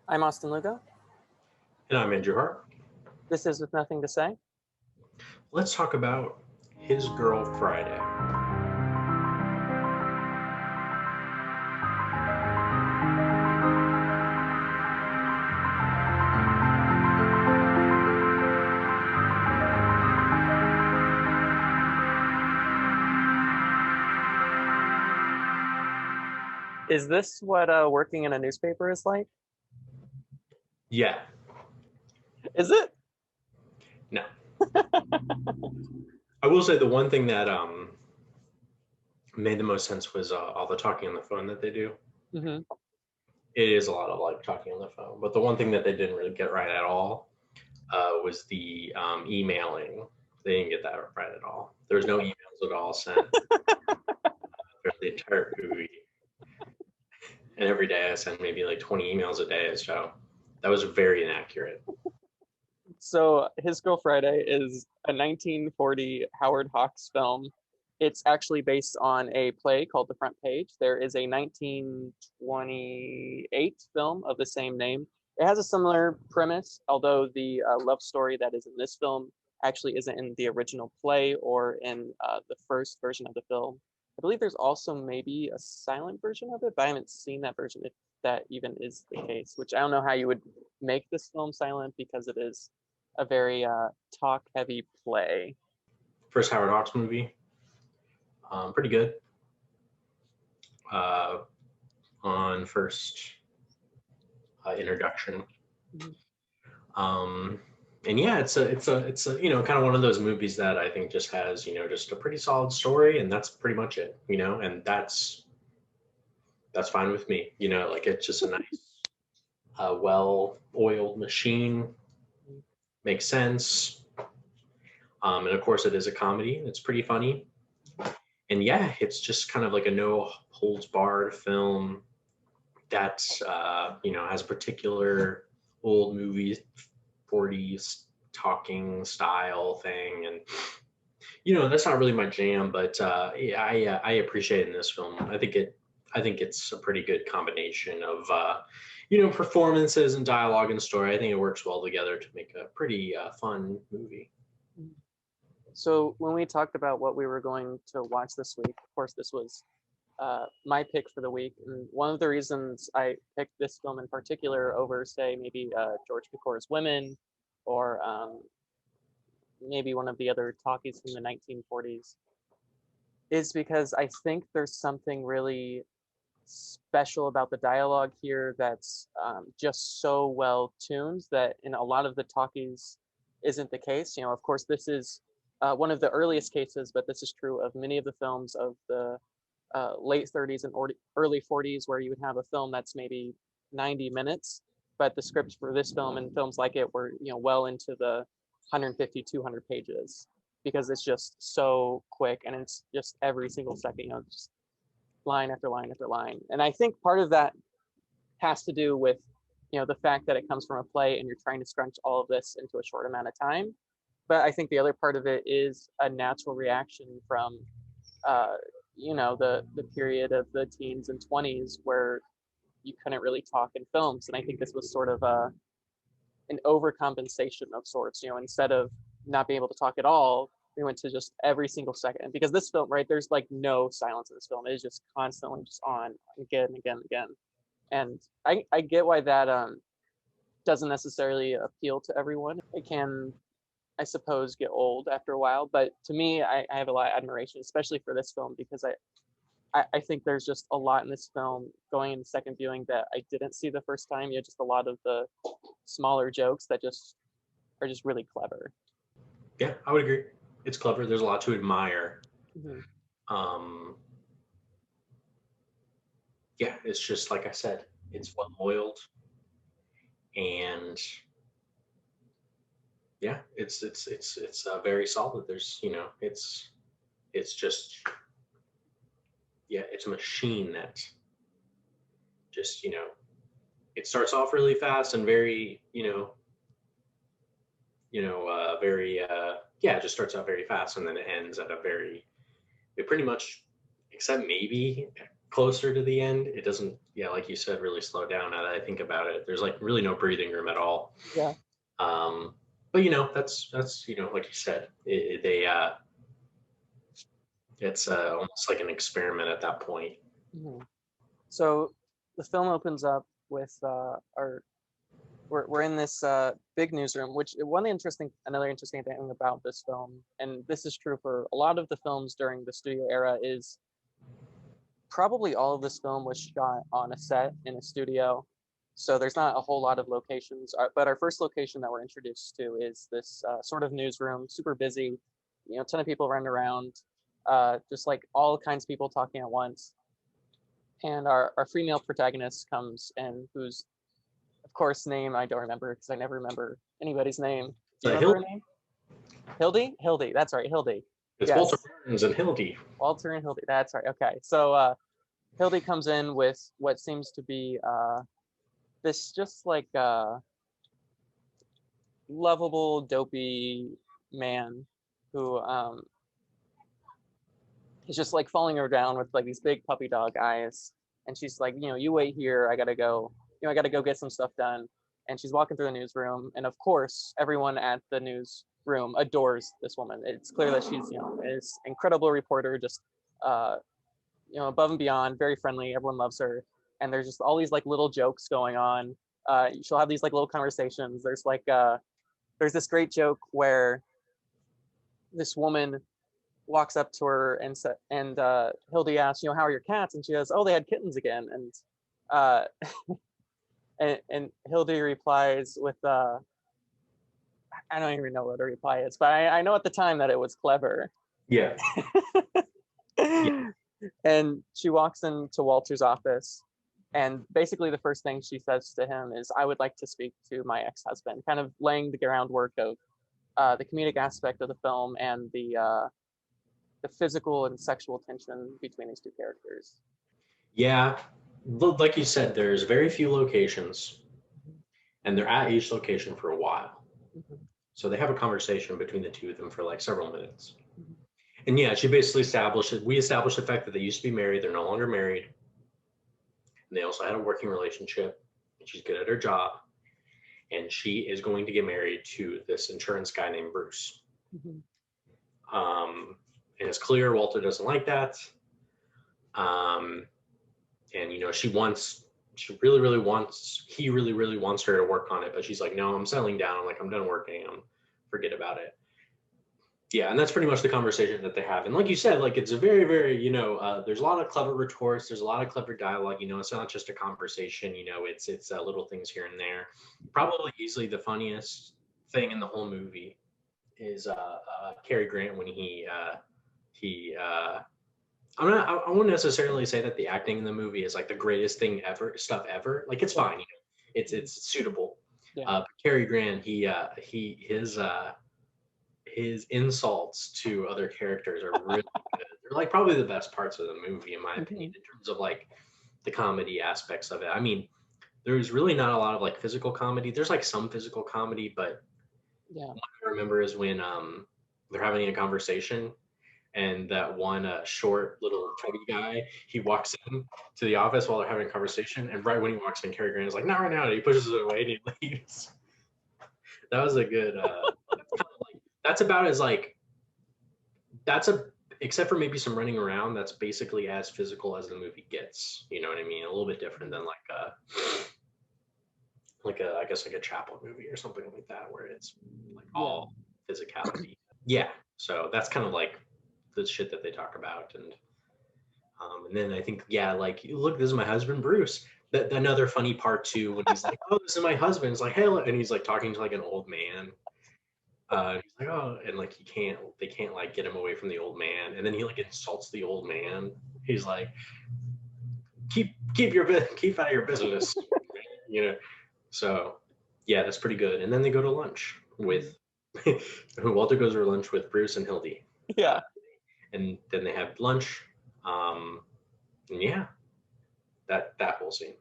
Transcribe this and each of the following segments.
I'm Austinlugo. And I'm Andrew Hart. This is With Nothing to Say. Let's talk about His Girl Friday. Is this what working in a newspaper is like? Yeah, Is it? no. I will say the one thing that made the most sense was all the talking on the phone that they do. hmm It is a lot of like talking on the phone, but the one thing that they didn't really get right at all was the emailing. They didn't get that right at all. There was no emails at all sent throughout the entire movie, and every day I sent maybe like 20 emails a day. So that was very inaccurate. So, His Girl Friday is a 1940 Howard Hawks film. It's actually based on a play called The Front Page. There is a 1928 film of the same name. It has a similar premise, although the love story that is in this film actually isn't in the original play or in the first version of the film. I believe there's also maybe a silent version of it, but I haven't seen that version if that even is the case, which I don't know how you would make this film silent because it is a very talk heavy play. First Howard Hawks movie, pretty good. Uh, on first introduction. Mhm. Um, and yeah, it's a kind of one of those movies that I think just has just a pretty solid story, and that's pretty much it. And that's fine with me. Like it's just a nice, well-oiled machine. Makes sense. And of course, it is a comedy. It's pretty funny. And yeah, it's just kind of like a no holds barred film that has a particular old movie 40s talking style thing, and that's not really my jam, but yeah, I appreciate it in this film. I think it's a pretty good combination of performances and dialogue and story. I think it works well together to make a pretty fun movie. So when we talked about what we were going to watch this week, of course, this was my pick for the week. And one of the reasons I picked this film in particular over, say, maybe George Pecor's Women or maybe one of the other talkies from the 1940s is because I think there's something really special about the dialogue here that's just so well tuned that in a lot of the talkies isn't the case. Of course, this is one of the earliest cases, but this is true of many of the films of the late 30s and early 40s, where you would have a film that's maybe 90 minutes, but the scripts for this film and films like it were, well into the 150, 200 pages because it's just so quick and it's just every single second, just line after line after line. And I think part of that has to do with, the fact that it comes from a play and you're trying to scrunch all of this into a short amount of time. But I think the other part of it is a natural reaction from uh, the period of the teens and 20s where you couldn't really talk in films, and I think this was sort of an overcompensation of sorts. Instead of not being able to talk at all, we went to just every single second, because this film, right, there's like no silence in this film. It is just constantly just on again and again and again. And I get why that doesn't necessarily appeal to everyone. It can, I suppose, get old after a while, but to me, I have a lot of admiration, especially for this film, because I think there's just a lot in this film going into second viewing that I didn't see the first time. Just a lot of the smaller jokes that just are just really clever. Yeah, I would agree. It's clever. There's a lot to admire. Mm-hmm. um yeah, it's just like I said, it's well oiled, and yeah, it's very solid. There's it's just, yeah, it's a machine that just it starts off really fast and very very yeah, it just starts out very fast, and then it ends at a very, it pretty much, except maybe closer to the end, it doesn't, yeah, like you said, really slow down. Now that I think about it, there's like really no breathing room at all. Yeah. Um, but that's like you said, it's almost like an experiment at that point. Mhm. So the film opens up with our we're in this big newsroom, which another interesting thing about this film, and this is true for a lot of the films during the studio era, is probably all of this film was shot on a set in a studio. So there's not a whole lot of locations, but our first location that we're introduced to is this sort of newsroom, super busy, a ton of people running around, just like all kinds of people talking at once. And our female protagonist comes in, whose, of course, name I don't remember because I never remember anybody's name. Do you remember her name? Hildy? Hildy, that's right, Hildy. It's Walter Yes, Burns and Hildy. Walter and Hildy, that's right. Okay, so Hildy comes in with what seems to be this just like lovable, dopey man who is just like following her down with like these big puppy dog eyes. And she's like, you wait here. I gotta go. I gotta go get some stuff done. And she's walking through the newsroom, and of course, everyone at the newsroom adores this woman. It's clear that she's, this incredible reporter, just above and beyond, very friendly. Everyone loves her, and there's just all these like little jokes going on. She'll have these like little conversations. There's this great joke where this woman walks up to her and Hildy asks, how are your cats? And she goes, oh, they had kittens again. And uh, and Hildy replies with, I don't even know what her reply is, but I know at the time that it was clever. Yeah. Yeah. And she walks into Walter's office, and basically the first thing she says to him is, I would like to speak to my ex-husband, kind of laying the groundwork of the comedic aspect of the film and the physical and sexual tension between these two characters. Yeah. Like you said, there's very few locations, and they're at each location for a while. Mm-hmm. So they have a conversation between the two of them for like several minutes. Mm-hmm. And yeah, she basically we established the fact that they used to be married, they're no longer married. And they also had a working relationship, and she's good at her job. And she is going to get married to this insurance guy named Bruce. Mm-hmm. And it's clear Walter doesn't like that. And he really wants her to work on it, but she's like, no, I'm settling down. I'm like, I'm done working. Forget about it. Yeah, and that's pretty much the conversation that they have. And like you said, like it's a very, very, there's a lot of clever retorts. There's a lot of clever dialogue. It's not just a conversation. It's little things here and there. Probably easily the funniest thing in the whole movie is Cary Grant when I wouldn't necessarily say that the acting in the movie is like the greatest thing ever, stuff ever. Like it's fine, it's suitable. Yeah. But Cary Grant, his insults to other characters are really good. They're like probably the best parts of the movie, in my opinion, in terms of like the comedy aspects of it. I mean, there's really not a lot of like physical comedy. There's like some physical comedy, but yeah, what I remember is when they're having a conversation, and that one short little chubby guy, he walks in to the office while they're having a conversation, and right when he walks in, Cary Grant is like, not right now, and he pushes it away and he leaves. That was a good that's about as like except for maybe some running around, that's basically as physical as the movie gets. You know what I mean? A little bit different than I guess like a Chaplin movie or something like that, where it's like all physicality. Yeah. So that's kind of like the shit that they talk about. And then I think, like, look, this is my husband, Bruce. Another funny part too, when he's like, oh, this is my husband. It's like, hey, and he's like talking to like an old man. He's like, oh, and like they can't like get him away from the old man. And then he like insults the old man. He's like, keep out of your business, So yeah, that's pretty good. And then they go to lunch with Walter goes to lunch with Bruce and Hildy. Yeah. And then they have lunch. And yeah, that whole scene.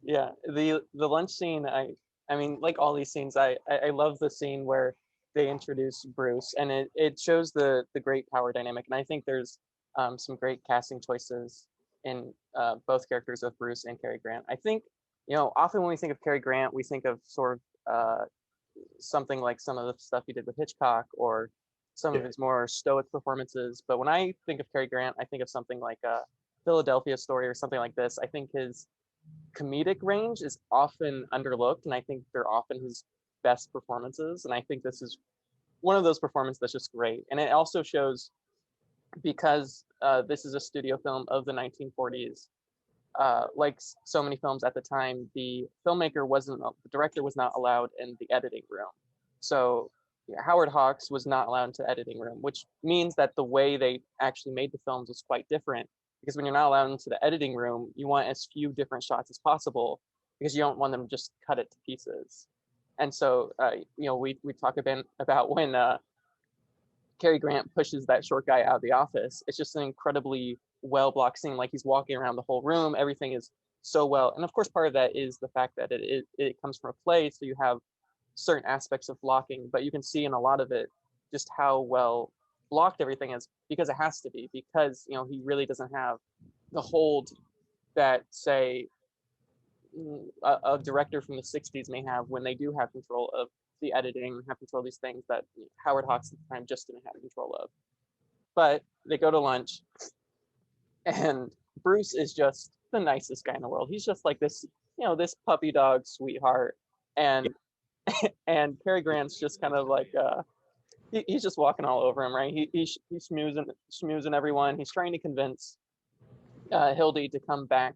Yeah, the lunch scene. I mean, like all these scenes, I love the scene where they introduce Bruce, and it shows the great power dynamic. And I think there's some great casting choices in both characters of Bruce and Cary Grant. I think, often when we think of Cary Grant, we think of sort of something like some of the stuff he did with Hitchcock or some of his more stoic performances. But when I think of Cary Grant, I think of something like a Philadelphia Story or something like this. I think his comedic range is often underlooked, and I think they're often his best performances. And I think this is one of those performances that's just great. And it also shows, because this is a studio film of the 1940s, like so many films at the time, the director was not allowed in the editing room. So Howard Hawks was not allowed into the editing room, which means that the way they actually made the films was quite different. Because when you're not allowed into the editing room, you want as few different shots as possible, because you don't want them to just cut it to pieces. And so, we talk about when Cary Grant pushes that short guy out of the office. It's just an incredibly well blocked scene. Like, he's walking around the whole room. Everything is so well. And of course, part of that is the fact that it comes from a play. So you have certain aspects of blocking, but you can see in a lot of it just how well blocked everything is, because it has to be, because, he really doesn't have the hold that, say, a director from the 60s may have when they do have control of the editing, have control of these things that Howard Hawks at the time just didn't have control of. But they go to lunch, and Bruce is just the nicest guy in the world. He's just like this, this puppy dog sweetheart. And and Cary Grant's just kind of like he's just walking all over him, right? He's schmoozing everyone. He's trying to convince Hildy to come back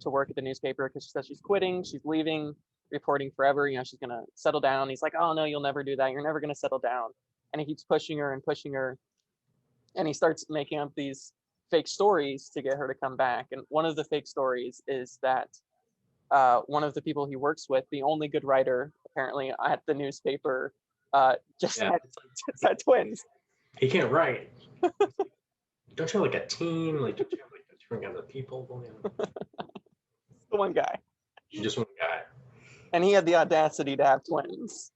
to work at the newspaper, because she says she's quitting, she's leaving reporting forever. She's gonna settle down. He's like, oh no, you'll never do that. You're never gonna settle down. And he keeps pushing her and pushing her, and he starts making up these fake stories to get her to come back. And one of the fake stories is that one of the people he works with, the only good writer apparently at the newspaper, just had twins. He can't write. Don't you have like a team? Like, don't you have like different kinds of people? The one guy. Just one guy. And he had the audacity to have twins.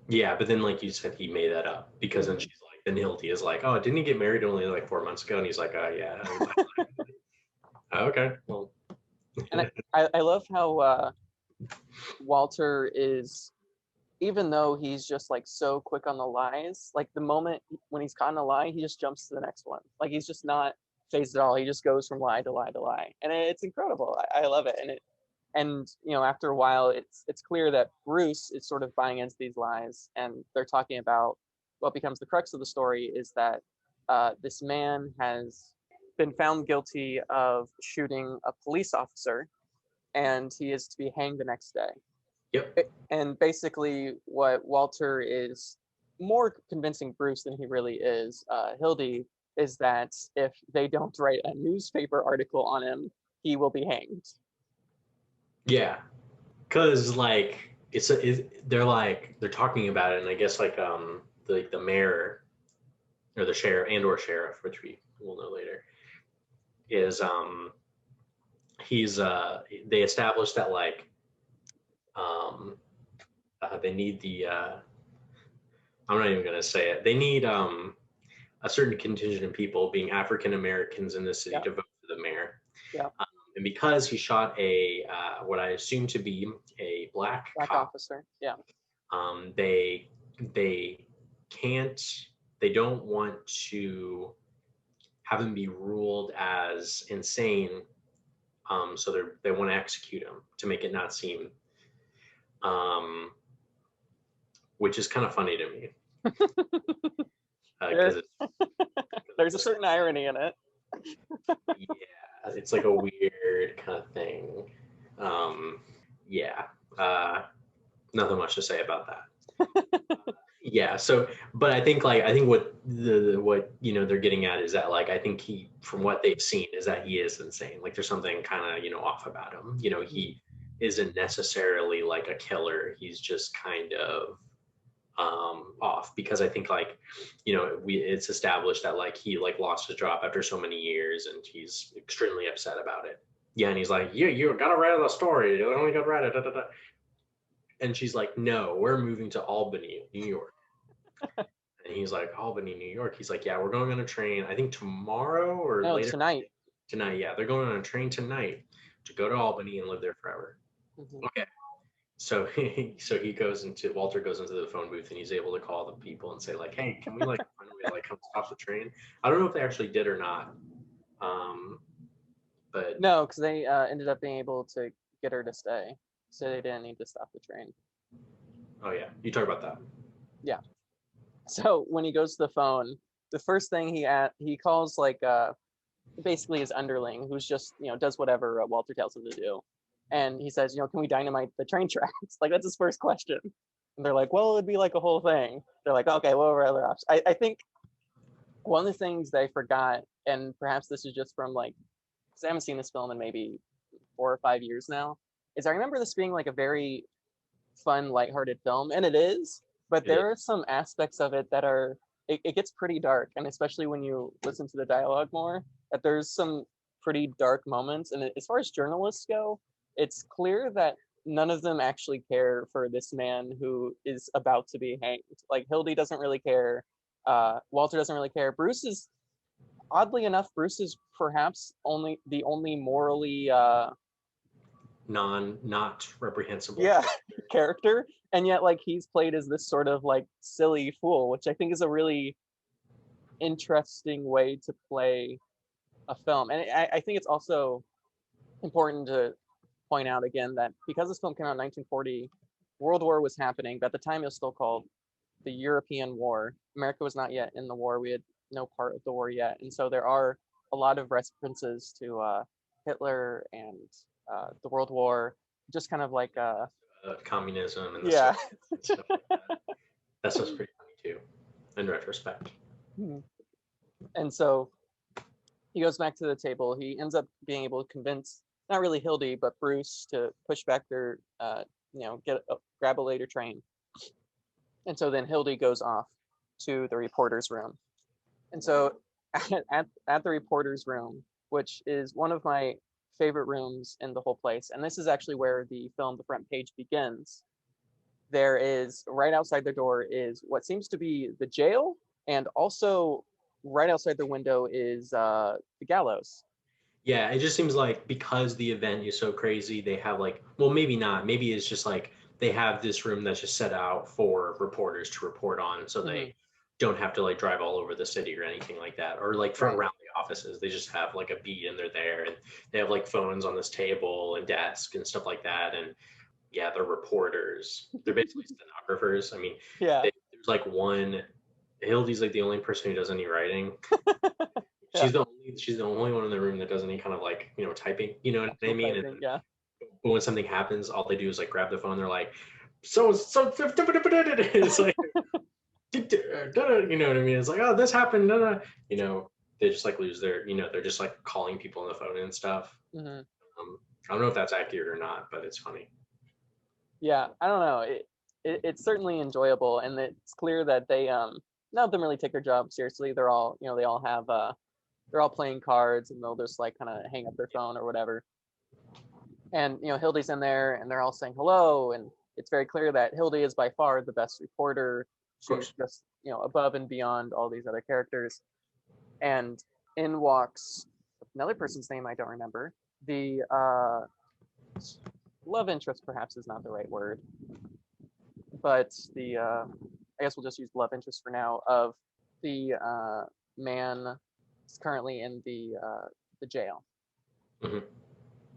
Yeah, but then, like you said, he made that up, because then she's like, then Hildy is like, oh, didn't he get married only like 4 months ago? And he's like, oh yeah. Okay, well. And I love how Walter is, even though he's just like so quick on the lies, like the moment when he's caught in a lie, he just jumps to the next one. Like, he's just not phased at all. He just goes from lie to lie to lie, and it's incredible. I love it. And after a while, it's clear that Bruce is sort of buying into these lies, and they're talking about what becomes the crux of the story is that this man has been found guilty of shooting a police officer, and he is to be hanged the next day. Yep. And basically, what Walter is more convincing Bruce than he really is Hildy, is that if they don't write a newspaper article on him, he will be hanged. Yeah, because like they're talking about it, and I guess like the mayor or the sheriff, which we will know later, is he's they established that like they need I'm not even gonna say it. They need a certain contingent of people, being African Americans in the city, to vote for the mayor. Yeah. And because he shot a what I assume to be a black cop, officer, yeah, they don't want to have him be ruled as insane, so they want to execute him to make it not seem, which is kind of funny to me. There's a certain irony in it. Yeah, it's like a weird kind of thing. Nothing much to say about that. Yeah, so but I think what they're getting at is that, like, I think he, from what they've seen, is that he is insane. Like, there's something kind of off about him. He isn't necessarily like a killer. He's just kind of off, because I think it's established that like he like lost his job after so many years, and he's extremely upset about it. Yeah, and he's like, you gotta write the story. You only gotta write it. Da, da, da. And she's like, no, we're moving to Albany, New York. And he's like, Albany, New York. He's like, yeah, we're going on a train. I think tomorrow or later. Tonight. Tonight, yeah, they're going on a train tonight to go to Albany and live there forever. Mhm. Okay. So he goes into Walter goes into the phone booth and he's able to call the people and say like, hey, can we like find a way to like come stop the train? I don't know if they actually did or not. But No, because they ended up being able to get her to stay, so they didn't need to stop the train. oh yeah, you talk about that. Yeah. So when he goes to the phone, the first thing he calls like basically his underling, who's just does whatever Walter tells him to do, and he says, can we dynamite the train tracks? Like that's his first question, and they're like, well, it'd be like a whole thing. They're like, okay, what are other options? I think one of the things they forgot, and perhaps this is just from like, because I haven't seen this film in maybe 4 or 5 years now, is I remember this being like a very fun, lighthearted film, and it is. But It is. there are some aspects of it that are it gets pretty dark, and especially when you listen to the dialogue more, that there's some pretty dark moments. And as far as journalists go, it's clear that none of them actually care for this man who is about to be hanged. Like Hildy doesn't really care. Walter doesn't really care. Bruce is oddly enough, Bruce is perhaps the only morally Not reprehensible. yeah character, and yet like he's played as this sort of like silly fool, which I think is a really interesting way to play a film. And I think it's also important to point out again that because this film came out in 1940, World War was happening, but at the time it was still called the European War. America was not yet in the war. We had no part of the war yet, and so there are a lot of references to Hitler and the World War, just kind of like Communism and the yeah. Soviets and stuff like that. That stuff's pretty funny too, in retrospect. And so he goes back to the table. He ends up being able to convince not really Hildy, but Bruce to push back their, grab a later train. And so then Hildy goes off to the reporter's room. And so at the reporter's room, which is one of my favorite rooms in the whole place, and this is actually where the film, the front page, begins. There is right outside the door is what seems to be the jail, and also right outside the window is the gallows. Yeah, it just seems like because the event is so crazy, they have like, well, maybe not. Maybe it's just like they have this room that's just set out for reporters to report on, so Mm-hmm. they don't have to like drive all over the city or anything like that, or like for Right. around the offices. They just have like a beat and they're there, and they have like phones on this table and desk and stuff like that. And yeah, they're reporters. They're basically stenographers. I mean, Yeah. there's like one. Hildy's like the only person who does any writing. Yeah. She's the only one in the room that does any kind of like typing. You know what I Actual mean? And typing. Yeah. but when something happens, all they do is like grab the phone. They're like, so it's like you know what I mean? It's like, oh, this happened. You know, they just like lose their they're just like calling people on the phone and stuff. Mm-hmm. I don't know if that's accurate or not, but it's funny. Yeah. I don't know. It's certainly enjoyable, and it's clear that they none of them really take their job seriously. They're all they all have they're all playing cards, and they'll just like kind of hang up their phone or whatever. And Hildy's in there, and they're all saying hello, and it's very clear that Hildy is by far the best reporter. Of She's course. just above and beyond all these other characters. And in walks another person's name I don't remember. The love interest perhaps is not the right word, but the I guess we'll just use love interest for now, of the man is currently in the jail. Hmm.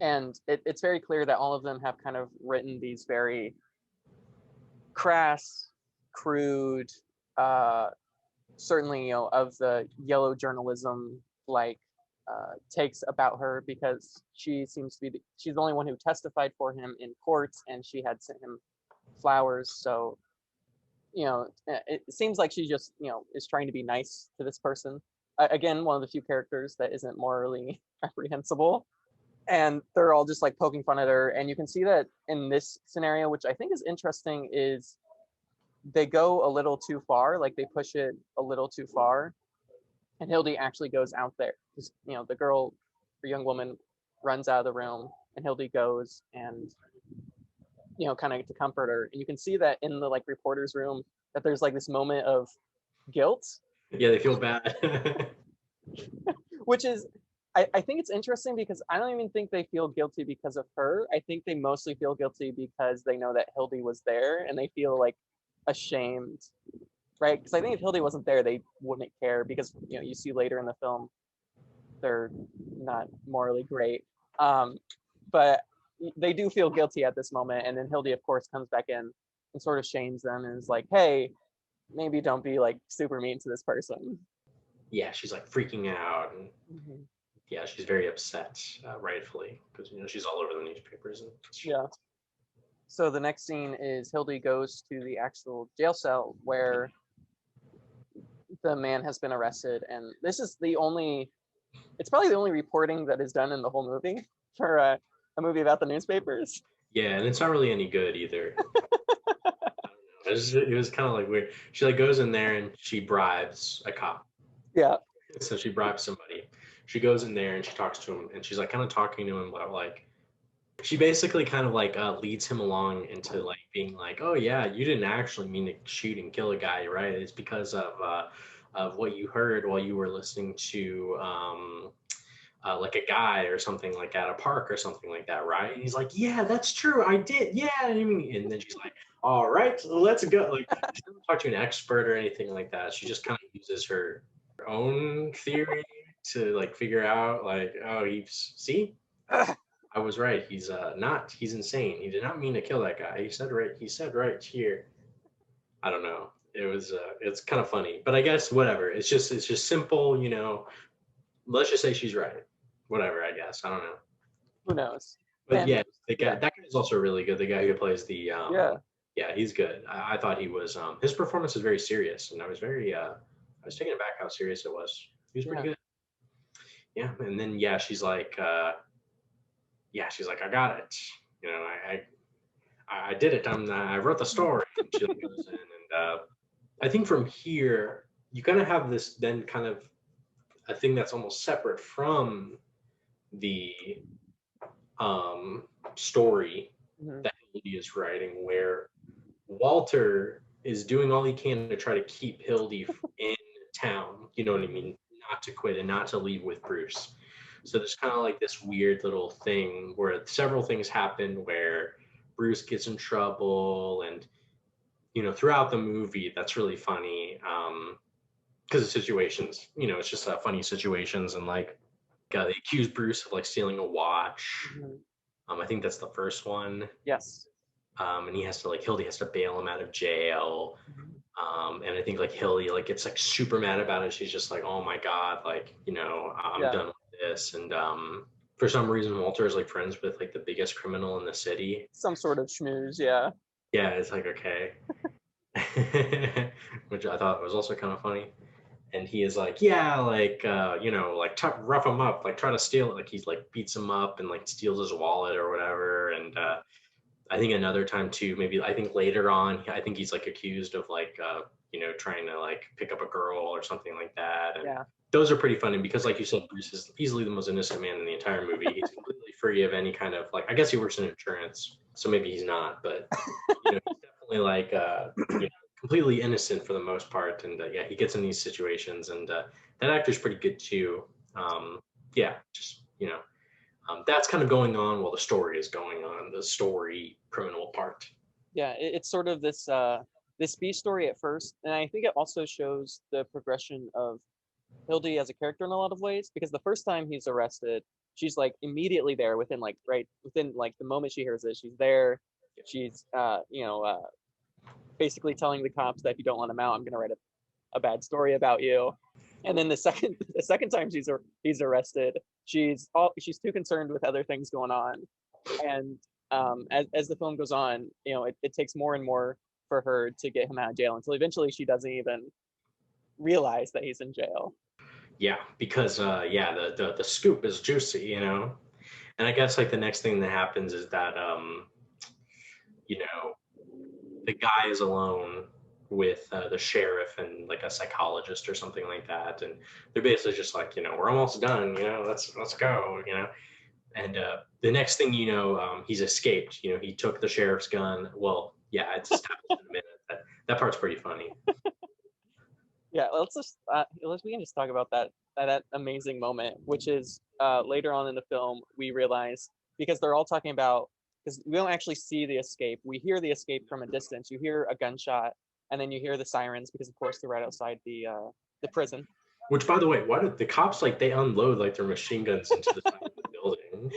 And it's very clear that all of them have kind of written these very crass, crude, uh, certainly of the yellow journalism like takes about her, because she seems to be she's the only one who testified for him in court, and she had sent him flowers. So it seems like she just is trying to be nice to this person. Again, one of the few characters that isn't morally reprehensible, and they're all just like poking fun at her. And you can see that in this scenario, which I think is interesting, is they go a little too far, like they push it a little too far, and Hildy actually goes out there. The girl, the young woman, runs out of the room, and Hildy goes and kind of to comfort her. And you can see that in the like reporter's room, that there's like this moment of guilt, Yeah, they feel bad. which is I think it's interesting because I don't even think they feel guilty because of her. I think they mostly feel guilty because they know that Hildy was there and they feel like ashamed, right? Because I think if Hildy wasn't there, they wouldn't care because you see later in the film they're not morally great. Um, but they do feel guilty at this moment, and then Hildy, of course, comes back in and sort of shames them and is like, "Hey, maybe don't be like super mean to this person." Yeah, she's like freaking out, and Mhm. yeah, she's very upset, rightfully, because she's all over the newspapers and shit. Yeah. So the next scene is Hildy goes to the actual jail cell where the man has been arrested, and this is the only. It's probably the only reporting that is done in the whole movie for a movie about the newspapers. Yeah, and it's not really any good either. It was kind of like weird. She like goes in there and she bribes a cop. Yeah. So she bribes somebody. She goes in there and she talks to him, and she's like kind of talking to him about like she basically kind of like leads him along into like being like, oh yeah, you didn't actually mean to shoot and kill a guy, right? It's because of what you heard while you were listening to like a guy or something like at a park or something like that, right? And he's like, yeah, that's true, I did, yeah. And then she's like, all right, let's go. Like she doesn't talk to an expert or anything like that. She just kind of uses her own theory to like figure out like, oh, see, I was right. He's not. He's insane. He did not mean to kill that guy. He said right. He said right here. I don't know. It was. It's kind of funny, but I guess whatever. It's just simple. Let's just say she's right. Whatever. I guess. I don't know. Who knows? But And yeah, the guy. yeah, That guy is also really good. The guy who plays the. yeah, Yeah, he's good. I thought he was. His performance is very serious, and I was very. I was taken aback how serious it was. He was pretty yeah, good. Yeah, and then yeah, she's like. Yeah, she's like, I got it. I did it. I wrote the story. And she like goes in, and I think from here you kind of have this then kind of a thing that's almost separate from the story mhm, that Hildy is writing, where Walter is doing all he can to try to keep Hildy in town. You know what I mhm. mean? Not to quit and not to leave with Bruce. So there's kind of like this weird little thing where several things happen where Bruce gets in trouble, and throughout the movie, that's really funny because of situations. It's just funny situations, and like they accuse Bruce of like stealing a watch. Mhm. I think that's the first one. Yes. And he has to like Hildy has to bail him out of jail. Mhm. And I think like Hildy like gets like super mad about it. She's just like, oh my god, like I'm Yeah. done with this. And for some reason, Walter is like friends with like the biggest criminal in the city. Some sort of schmooze. Yeah. Yeah, it's like okay, which I thought was also kind of funny. And he is like, yeah, like like rough him up, like try to steal it. Like he's like beats him up and like steals his wallet or whatever. And I think another time too, maybe I think later on, I think he's like accused of like trying to like pick up a girl or something like that. And Yeah. those are pretty funny because like you said, Bruce is easily the most innocent man in the entire movie. He's completely free of any kind of like I guess he works in insurance, so maybe he's not, but he's definitely like completely innocent for the most part. And yeah, he gets in these situations, and that actor's pretty good too. Yeah, just that's kind of going on while the story is going on, the story criminal part. Yeah. It's sort of this B story at first, and I think it also shows the progression of Hildy as a character in a lot of ways because the first time he's arrested, she's like immediately there within like the moment she hears it, she's there. She's basically telling the cops that if you don't let him out, I'm going to write a bad story about you. And then the second time he's arrested, she's too concerned with other things going on. And as the film goes on, it takes more and more for her to get him out of jail until eventually she doesn't even realize that he's in jail. Yeah, because yeah, the scoop is juicy. And I guess like the next thing that happens is that you know the guy is alone with the sheriff and like a psychologist or something like that, and they're basically just like, we're almost done, let's go. And the next thing he's escaped. He took the sheriff's gun. Well, yeah, it's established in a minute. That part's pretty funny. Yeah, let's we can just talk about that that amazing moment, which is later on in the film, we realize because they're all talking about, because we don't actually see the escape. We hear the escape from a distance. You hear a gunshot, and then you hear the sirens because, of course, they're right outside the prison. Which, by the way, why did the cops like they unload like their machine guns into the side of the building?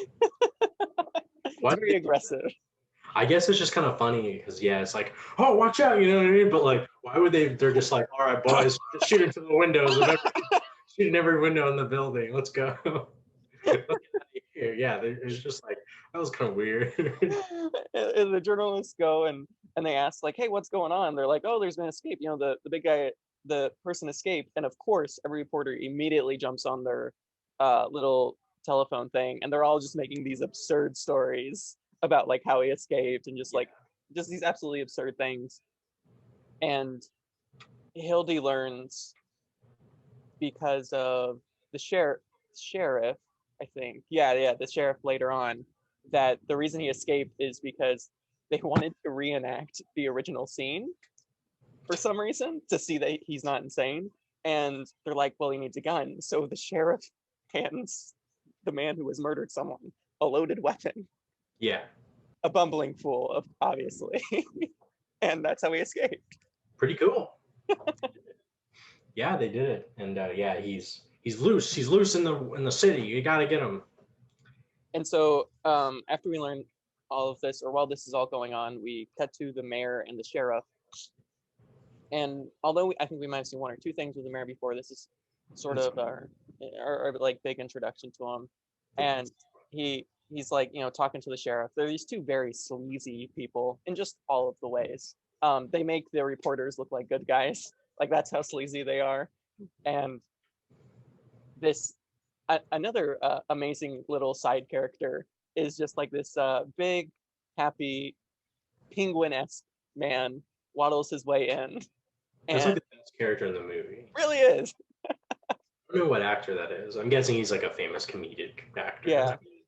It's Why very aggressive. I guess it's just kind of funny because yeah, it's like, oh, watch out, you know what I mean? But like, why would they? They're just like, all right, boys, just shoot into the windows of shoot in every window in the building. Let's go. Let's get out of here. Yeah, it's just like that was kind of weird. And the journalists go and they ask like, hey, what's going on? They're like, oh, there's been an escape. You know, the big guy, the person escaped, and of course, every reporter immediately jumps on their little telephone thing, and they're all just making these absurd stories about like how he escaped and just like just these absolutely absurd things. And Hildy learns because of the sheriff, I think. Yeah, the sheriff later on, that the reason he escaped is because they wanted to reenact the original scene for some reason to see that he's not insane. And they're like, well, he needs a gun. So the sheriff hands the man who has murdered someone a loaded weapon. Yeah, A bumbling fool, obviously. And that's how he escaped. pretty cool. Yeah, they did it, and yeah, he's loose. He's loose in the city. You got to get him. And so after we learn all of this, or while this is all going on, we cut to the mayor and the sheriff. And although I think we might have seen one or two things with the mayor before, this is sort of our like big introduction to him. And he's like, you know, talking to the sheriff. They're these two very sleazy people in just all of the ways. They make the reporters look like good guys. Like that's how sleazy they are. And this another amazing little side character is just like this big, happy, penguin-esque man waddles his way in. That's like And the best character in the movie. really is. I don't know what actor that is. I'm guessing he's like a famous comedic actor. Yeah. I mean,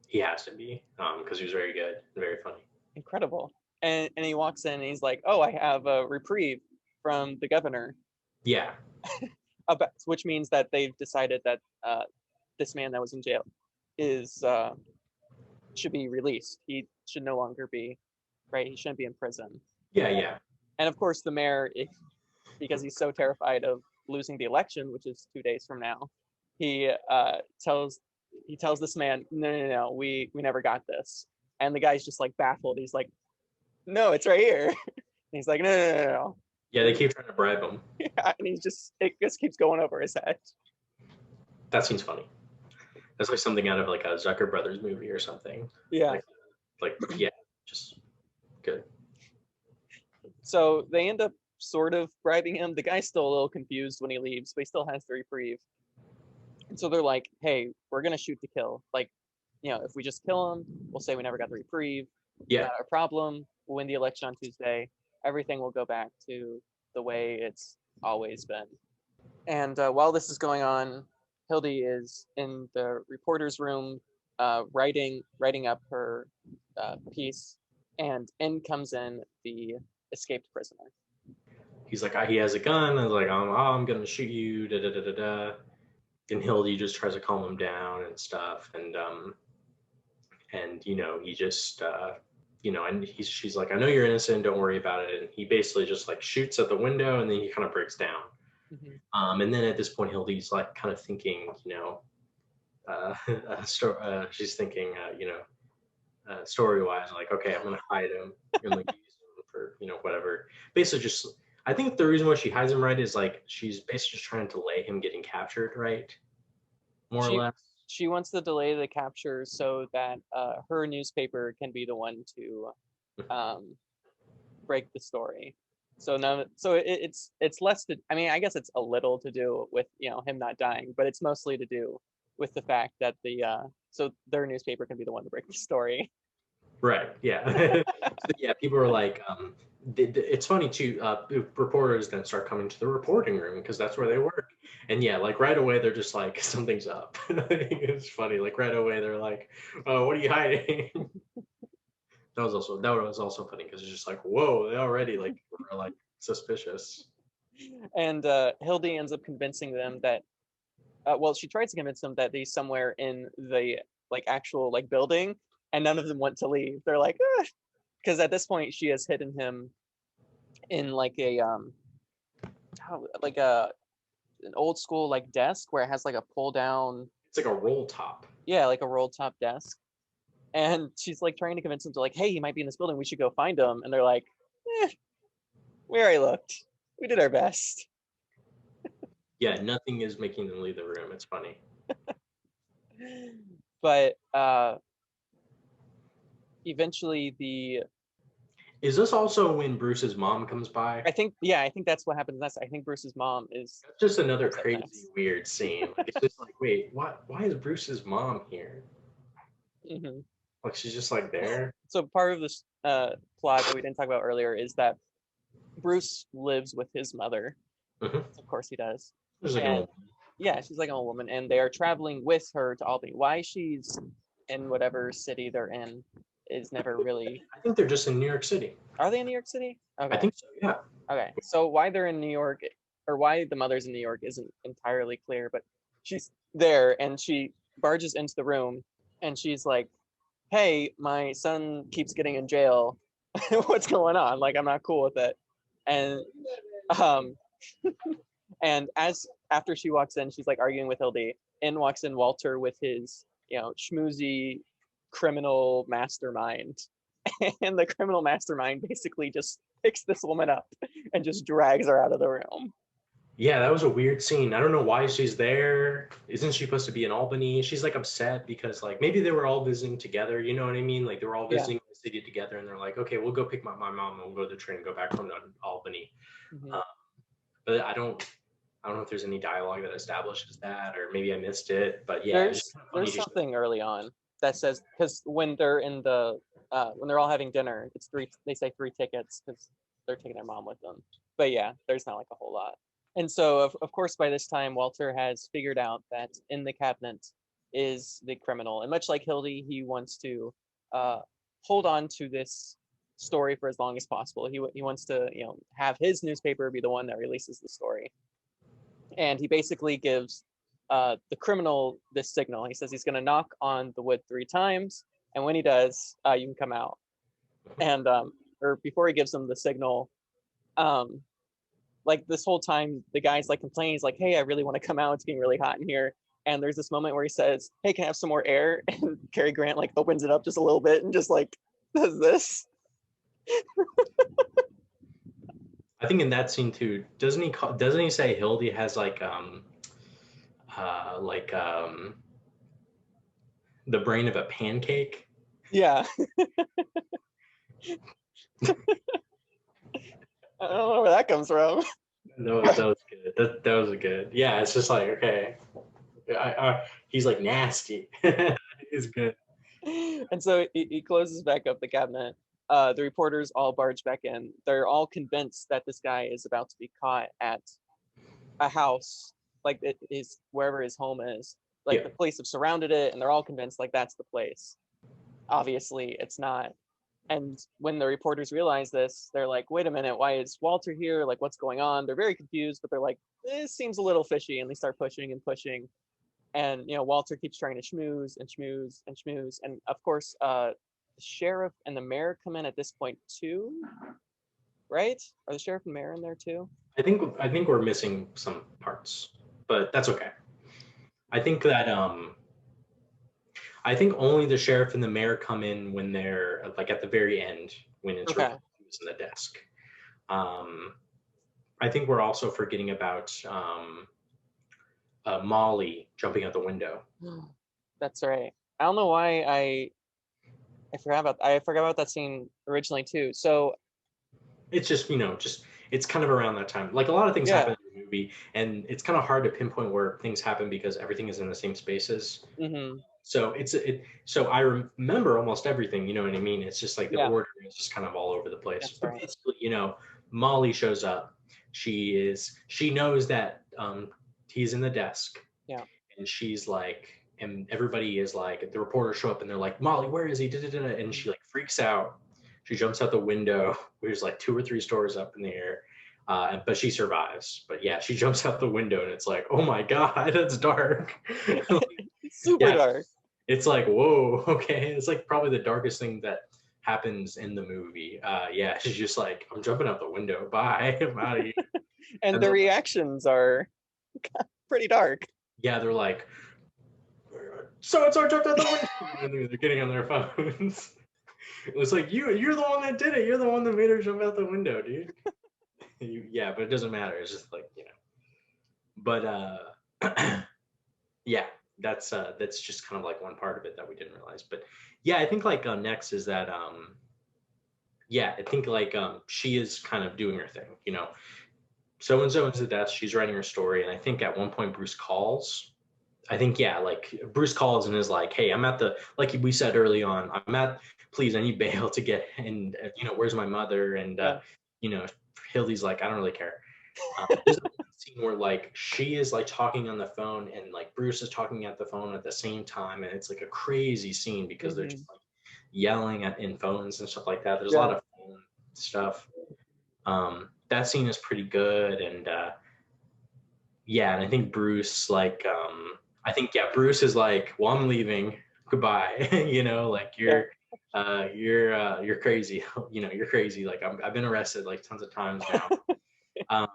he has to be because he was very good and very funny. Incredible. And he walks in and he's like, oh, I have a reprieve from the governor. Yeah, Which means that they've decided that this man that was in jail is should be released. He should no longer be, right? He shouldn't be in prison. yeah. And of course, the mayor, because he's so terrified of losing the election, which is 2 days from now, he tells this man, no, we never got this. And the guy's just like baffled. He's like, no, it's right here. And he's like, no. Yeah, they keep trying to bribe him. Yeah, and it just keeps going over his head. That seems funny. That's like something out of like a Zucker Brothers movie or something. Yeah. Like yeah, just good. So they end up sort of bribing him. The guy's still a little confused when he leaves, but he still has the reprieve. And so they're like, hey, we're going to shoot to kill. Like, you know, if we just kill him, we'll say we never got the reprieve. Yeah. Not our problem. We'll win the election on Tuesday. Everything will go back to the way it's always been. And while this is going on, Hildy is in the reporter's room writing up her piece, and in comes in the escaped prisoner. He's like, he has a gun. I was like, I'm gonna shoot you. Da da da da da. And Hildy just tries to calm him down and stuff, and you know, he just you know, and she's like, I know you're innocent. Don't worry about it. And he basically just like shoots at the window, and then he kind of breaks down. Mm-hmm. And then at this point, Hildy's like kind of thinking, you know, she's thinking, you know, story-wise, like, okay, I'm gonna hide him and like use him for, you know, whatever. Basically, just I think the reason why she hides him, right, is like she's basically just trying to delay him getting captured, right? More or less. She wants to delay the capture so that her newspaper can be the one to break the story. So no, so it's less to. I mean, I guess it's a little to do with, you know, him not dying, but it's mostly to do with the fact that so their newspaper can be the one to break the story. Right. Yeah. So, yeah. People are like, it's funny too. Reporters then start coming to the reporting room because that's where they work. And yeah, like right away they're just like, something's up. It's funny. Like right away they're like, oh, what are you hiding? That was also funny because it's just like, whoa, they already like were like suspicious. And Hildy ends up convincing them that well, she tries to convince them that he's somewhere in the like actual like building, and none of them want to leave. They're like, because at this point she has hidden him in like a like a an old school like desk where it has like a pull down, It's like a roll top. yeah, like a roll top desk. And she's like trying to convince them to like, hey, he might be in this building. We should go find him. And they're like, we already looked. We did our best. Yeah, nothing is making them leave the room. It's funny. But eventually Is this also when Bruce's mom comes by? I think that's what happens next. I think Bruce's mom is That's just another comes up crazy, next. weird scene. Like, it's just like, wait, why is Bruce's mom here? Hmm. Like, she's just like there. So part of this plot that we didn't talk about earlier is that Bruce lives with his mother. Mm-hmm. Of course he does. There's like an And old. yeah, she's like an old woman, and they are traveling with her to Albany. Why she's in whatever city they're in is never really. I think they're just in New York City. Are they in New York City? Okay. I think so. Yeah. Okay. So why they're in New York, or why the mother's in New York, isn't entirely clear. But she's there, and she barges into the room, and she's like, "Hey, my son keeps getting in jail. What's going on? Like, I'm not cool with it." And um, and as after she walks in, she's like arguing with Hildy. In walks in Walter with his, schmoozy criminal mastermind. And the criminal mastermind basically just picks this woman up and just drags her out of the room. Yeah, that was a weird scene. I don't know why she's there. Isn't she supposed to be in Albany? She's like upset because like maybe they were all visiting together. You know what I mean? Like they were all Yeah. visiting the city together, and they're like, okay, we'll go pick my mom and we'll go to the train and go back home to Albany. Mhm. But I don't know if there's any dialogue that establishes that, or maybe I missed it. But yeah, it's kind of funny There's to something early on that says, because when they're in the when they're all having dinner, it's three. They say 3 tickets because they're taking their mom with them. But yeah, there's not like a whole lot. And so of course by this time Walter has figured out that in the cabinet is the criminal, and much like Hildy, he wants to hold on to this story for as long as possible. He wants to have his newspaper be the one that releases the story, and he basically gives the criminal this signal. He says he's going to knock on the wood 3 times, and when he does, you can come out. And or before he gives them the signal, like this whole time, the guy's like complaining. He's like, "Hey, I really want to come out. It's getting really hot in here." And there's this moment where he says, "Hey, can I have some more air?" And Cary Grant like opens it up just a little bit and just like does this. I think in that scene too, doesn't he say Hildy has like the brain of a pancake? Yeah. I don't know where that comes from. No, that was good. That was good. Yeah, it's just like okay, he's like nasty. He's good. And so he closes back up the cabinet. The reporters all barge back in. They're all convinced that this guy is about to be caught at a house, like it is wherever his home is. Like Yeah. the police have surrounded it, and they're all convinced like that's the place. Obviously, it's not. And when the reporters realize this, they're like, "Wait a minute, why is Walter here? Like, what's going on?" They're very confused, but they're like, "This seems a little fishy," and they start pushing and pushing. And Walter keeps trying to schmooze and schmooze and schmooze, and of course the sheriff and the mayor come in at this point too, right? Are the sheriff and mayor in there too? I think we're missing some parts, but that's okay. I think that I think only the sheriff and the mayor come in when they're like at the very end when it's Okay. who's in the desk. I think we're also forgetting about Molly jumping out the window. That's right. I don't know why I forgot about that scene originally too. So It's just it's kind of around that time. Like a lot of things yeah. happen in the movie, and it's kind of hard to pinpoint where things happen because everything is in the same spaces. Mm-hmm. So so I remember almost everything. You know what I mean? It's just like the Yeah. order is just kind of all over the place. That's But right. basically, Molly shows up. She knows that he's in the desk. Yeah. And she's like, and everybody is like, the reporters show up and they're like, Molly, where is he? Da-da-da-da. And she like freaks out. She jumps out the window. There's like 2 or 3 stores up in the air. But she survives. But yeah, she jumps out the window, and it's like, oh my god, that's dark. Super Yeah, dark. it's like, whoa, okay. It's like probably the darkest thing that happens in the movie. Yeah, she's just like, I'm jumping out the window. Bye, I'm out of here. And And the then, reactions are pretty dark. yeah, they're like, so and so jumped out the window. And they're getting on their phones. It was like, you're the one that did it. You're the one that made her jump out the window, dude. Yeah, but it doesn't matter. It's just like, But yeah, that's just kind of like one part of it that we didn't realize. But yeah, I think like next is that yeah, I think like she is kind of doing her thing, So and so into the death, she's writing her story, and I think at one point Bruce calls. I think yeah, like Bruce calls and is like, "Hey, I'm at the like we said early on. I'm at. Please, I need bail to get and where's my mother?" And Yeah. Hildy's like, "I don't really care." There's a scene where like she is like talking on the phone and like Bruce is talking at the phone at the same time, and it's like a crazy scene because they're just like yelling at in phones and stuff like that. There's a lot Yeah. of phone stuff. That scene is pretty good, and yeah, and I think Bruce like I think yeah, Bruce is like, well, I'm leaving. Goodbye. Like Yeah. you're crazy. You're crazy. Like I've been arrested like tons of times now.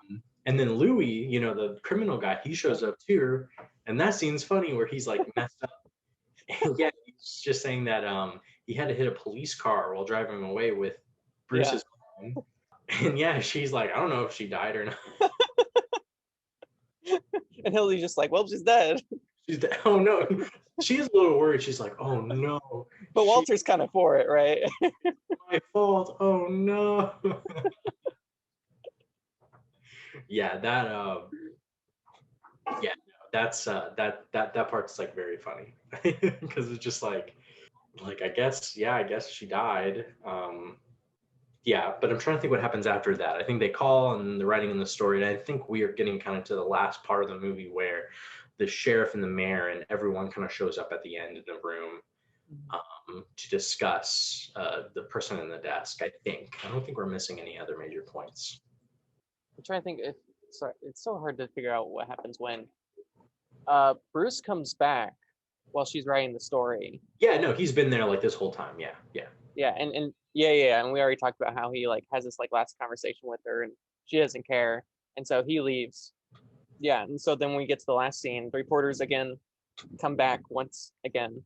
And then Louis, the criminal guy, he shows up too, and that scene's funny where he's like messed up. And yeah, he's just saying that he had to hit a police car while driving away with Yeah. Bruce's mom. And yeah, she's like, I don't know if she died or not. And Hildy's just like, well, she's dead. She's dead. Oh no. She's a little worried. She's like, oh no. But Walter's kind of for it, right? My fault. Oh no. Yeah, yeah, no, that's that part's like very funny. Because it's just like I guess she died. Yeah, but I'm trying to think what happens after that. I think they call and they're writing in the story, and I think we are getting kind of to the last part of the movie where the sheriff and the mayor and everyone kind of shows up at the end in the room to discuss the person in the desk. I don't think we're missing any other major points. I'm trying to think if sorry, it's so hard to figure out what happens when. Bruce comes back while she's writing the story. Yeah, no, he's been there like this whole time. Yeah, yeah. Yeah, and yeah, and we already talked about how he like has this like last conversation with her and she doesn't care. And so he leaves. Yeah, and so then we get to the last scene. The reporters again come back once again.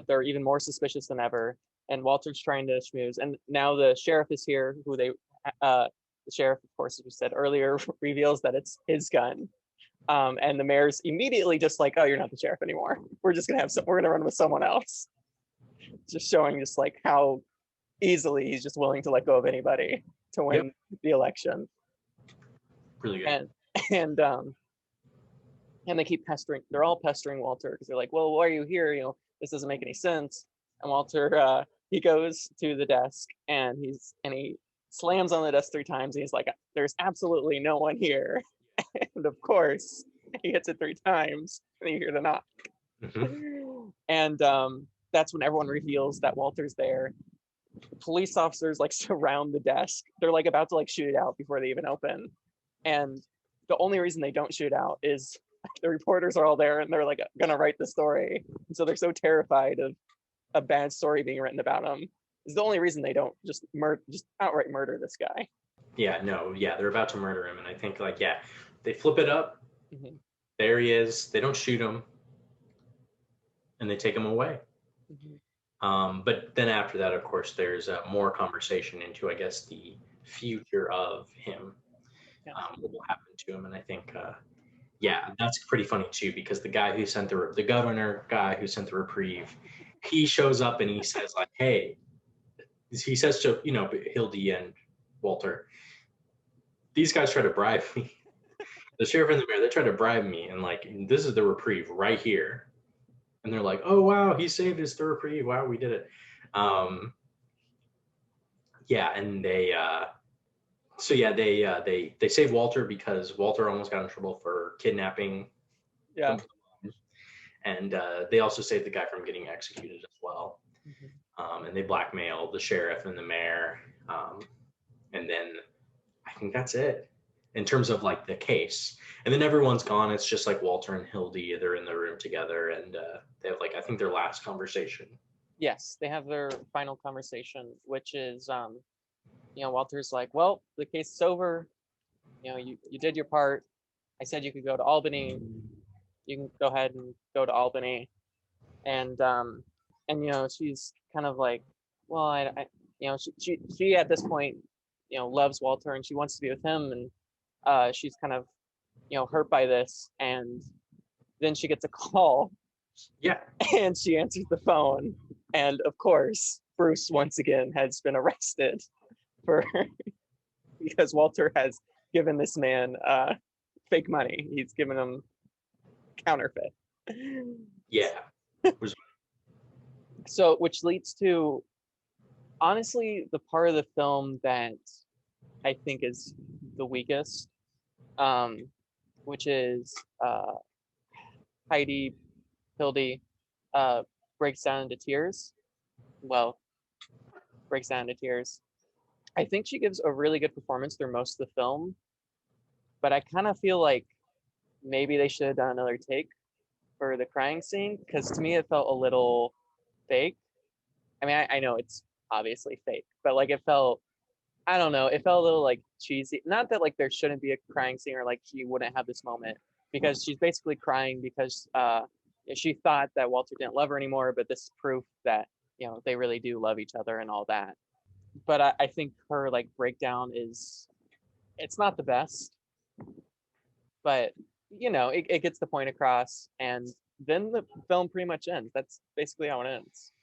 They're even more suspicious than ever. And Walter's trying to schmooze. And now the sheriff is here, the sheriff, of course, as we said earlier, reveals that it's his gun. And the mayor's immediately just like, oh, you're not the sheriff anymore. We're gonna run with someone else. Just showing just like how easily he's just willing to let go of anybody to win the election. Really good. And they keep pestering. They're all pestering Walter because they're like, well, why are you here? This doesn't make any sense. And Walter, he goes to the desk and he slams on the desk 3 times. And he's like, there's absolutely no one here. And of course, he hits it 3 times and you hear the knock. Mm-hmm. And that's when everyone reveals that Walter's there. The police officers like surround the desk. They're like about to like shoot it out before they even open. And the only reason they don't shoot out is the reporters are all there and they're like gonna write the story. And so they're so terrified of a bad story being written about them. Is the only reason they don't just outright murder this guy. Yeah, no, yeah, they're about to murder him, and I think like they flip it up. Mm-hmm. There he is. They don't shoot him, and they take him away. Mm-hmm. But then after that, of course, there's more conversation into, I guess, the future of him, what will happen to him, and I think, yeah, that's pretty funny too, because the guy who sent the governor guy who sent the reprieve, he shows up and he says like, hey, he says to Hildy and Walter, these guys try to bribe me. The sheriff and the mayor, they try to bribe me, and like, this is the reprieve right here. And they're like, oh wow, he saved us the reprieve. Wow, we did it. Yeah, and they they save Walter because Walter almost got in trouble for kidnapping. Yeah. And they also save the guy from getting executed as well. Mm-hmm. And they blackmail the sheriff and the mayor. And then I think that's it. in terms of like the case. And then everyone's gone. It's just like Walter and Hildy. They're in the room together, and they have like I think their last conversation. Yes, they have their final conversation, which is, Walter's like, well, the case is over. You did your part. I said you could go to Albany. You can go ahead and go to Albany. And she's kind of like, well, she at this point, loves Walter and she wants to be with him, and she's kind of, hurt by this. And then she gets a call. Yeah. And she answers the phone, and of course, Bruce once again has been arrested for because Walter has given this man fake money. He's given him counterfeit. Yeah. So, which leads to, honestly, the part of the film that I think is the weakest, which is Hildy breaks down into tears. Well, breaks down into tears. I think she gives a really good performance through most of the film, but I kind of feel like maybe they should have done another take for the crying scene, because to me it felt a little fake. I mean, I know it's obviously fake, but like it felt, I don't know, it felt a little like cheesy. Not that like there shouldn't be a crying scene or like she wouldn't have this moment, because she's basically crying because she thought that Walter didn't love her anymore, but this is proof that they really do love each other and all that. But I think her like breakdown it's not the best, but it gets the point across, and then the film pretty much ends. That's basically how it ends.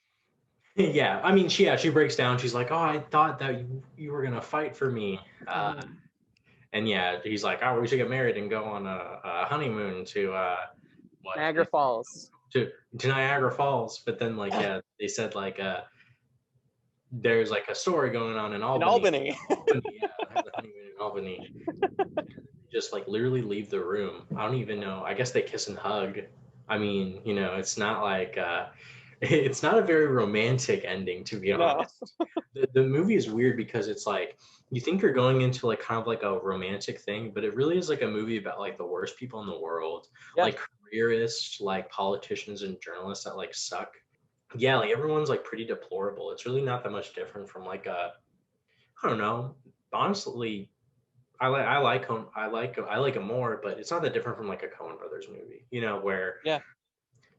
Yeah, I mean, she breaks down. She's like, "Oh, I thought that you were gonna fight for me," and yeah, he's like, "Oh, we should get married and go on a honeymoon to what? Niagara Falls. To Niagara Falls." But then, like, yeah, they said like there's like a story going on in Albany. Yeah, have the honeymoon in Albany. Just like literally leave the room. I don't even know. I guess they kiss and hug. I mean, it's not like it's not a very romantic ending, to be honest. The movie is weird because it's like you think you're going into like kind of like a romantic thing, but it really is like a movie about like the worst people in the world, like careerists, like politicians and journalists that like suck. Yeah, like everyone's like pretty deplorable. It's really not that much different from like I don't know. Honestly, I like it more, but it's not that different from like a Coen Brothers movie, where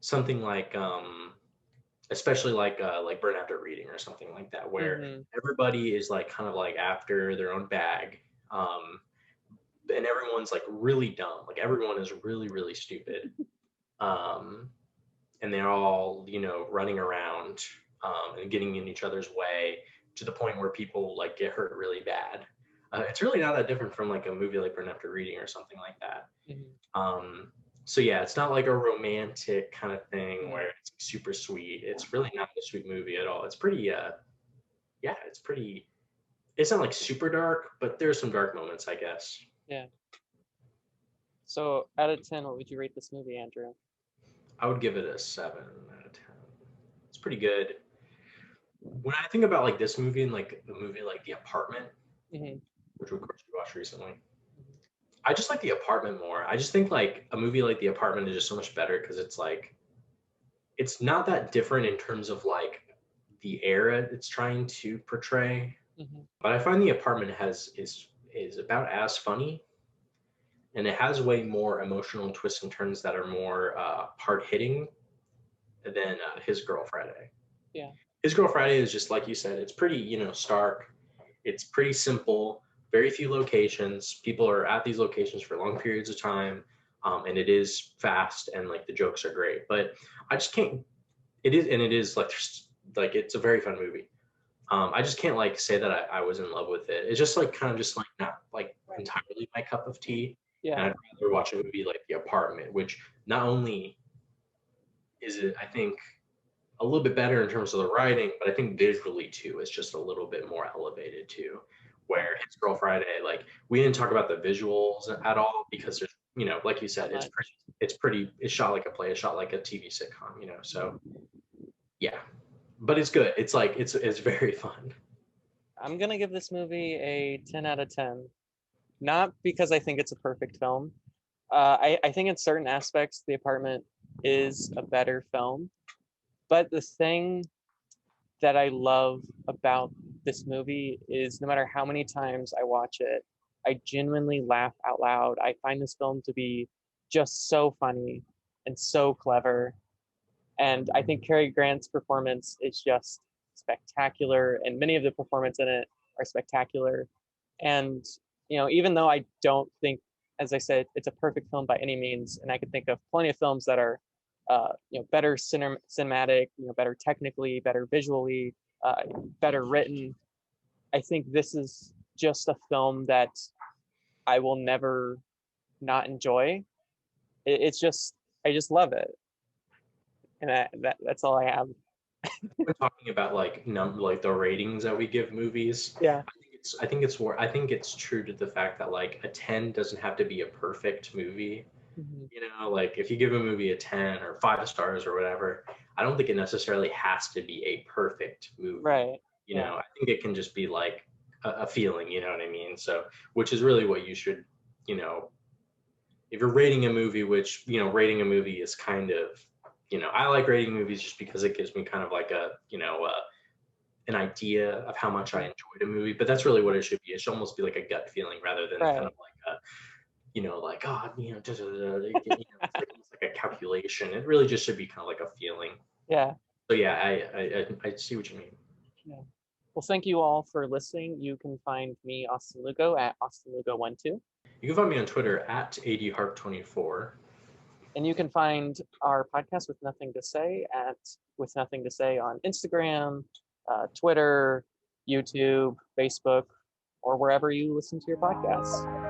something like especially like Burn After Reading or something like that, where everybody is like kind of like after their own bag, and everyone's like really dumb, like everyone is really really stupid, and they're all running around and getting in each other's way to the point where people like get hurt really bad. It's really not that different from like a movie like Burn After Reading or something like that. So yeah, it's not like a romantic kind of thing where it's super sweet. It's really not a sweet movie at all. It's pretty it's not like super dark, but there's some dark moments, I guess. Yeah. So out of 10, what would you rate this movie, Andrew? I would give it a 7 out of 10. It's pretty good. When I think about like this movie and like the movie like The Apartment, which of course we watched recently, I just like The Apartment more. I just think like a movie like The Apartment is just so much better because it's like it's not that different in terms of like the era it's trying to portray. But I find The Apartment is about as funny, and it has way more emotional twists and turns that are more hard hitting than His Girl Friday. Yeah. His Girl Friday is just like you said. It's pretty stark. It's pretty simple. Very few locations. People are at these locations for long periods of time, and it is fast and like the jokes are great. But I just can't. It is like it's a very fun movie. I just can't like say that I was in love with it. It's just like kind of just like not like entirely my cup of tea. Yeah. And I'd rather watch a movie like The Apartment, which not only is it, I think, a little bit better in terms of the writing, but I think visually too, it's just a little bit more elevated too. Where His Girl Friday, like we didn't talk about the visuals at all because there's, like you said, it's shot like a play, it's shot like a TV sitcom, so yeah. But it's good. It's like it's very fun. I'm gonna give this movie a 10 out of 10. not because I think it's a perfect film. I think in certain aspects, The Apartment is a better film. But the thing that I love about this movie is no matter how many times I watch it, I genuinely laugh out loud. I find this film to be just so funny and so clever. And I think Cary Grant's performance is just spectacular, and many of the performance in it are spectacular. And even though I don't think, as I said, it's a perfect film by any means, and I could think of plenty of films that are, better cinematic, better technically, better visually, better written. I think this is just a film that I will never not enjoy. It's just, I just love it, and that's all I have. We're talking about like like the ratings that we give movies. Yeah. I think it's true to the fact that like a 10 doesn't have to be a perfect movie. Mhm. You know, like if you give a movie a 10 or 5 stars or whatever, I don't think it necessarily has to be a perfect movie. Right. You Yeah. know, I think it can just be like a feeling, you know what I mean? So, which is really what you should, you know, if you're rating a movie, which, you know, rating a movie is kind of, you know, I like rating movies just because it gives me kind of like a, you know, an idea of how much I Mhm. enjoyed a movie, but that's really what it should be. It should almost be like a gut feeling rather than kind Right. of like a, you know, like, oh, you know, it's like almost like a calculation. It really just should be kind of like a feeling. Yeah. So yeah, I see what you mean. Yeah. Well, thank you all for listening. You can find me, Austin Lugo, at Austinlugo12. You can find me on Twitter at ADHarp24. And you can find our podcast With Nothing to Say at With Nothing to Say on Instagram, Twitter, YouTube, Facebook, or wherever you listen to your podcasts.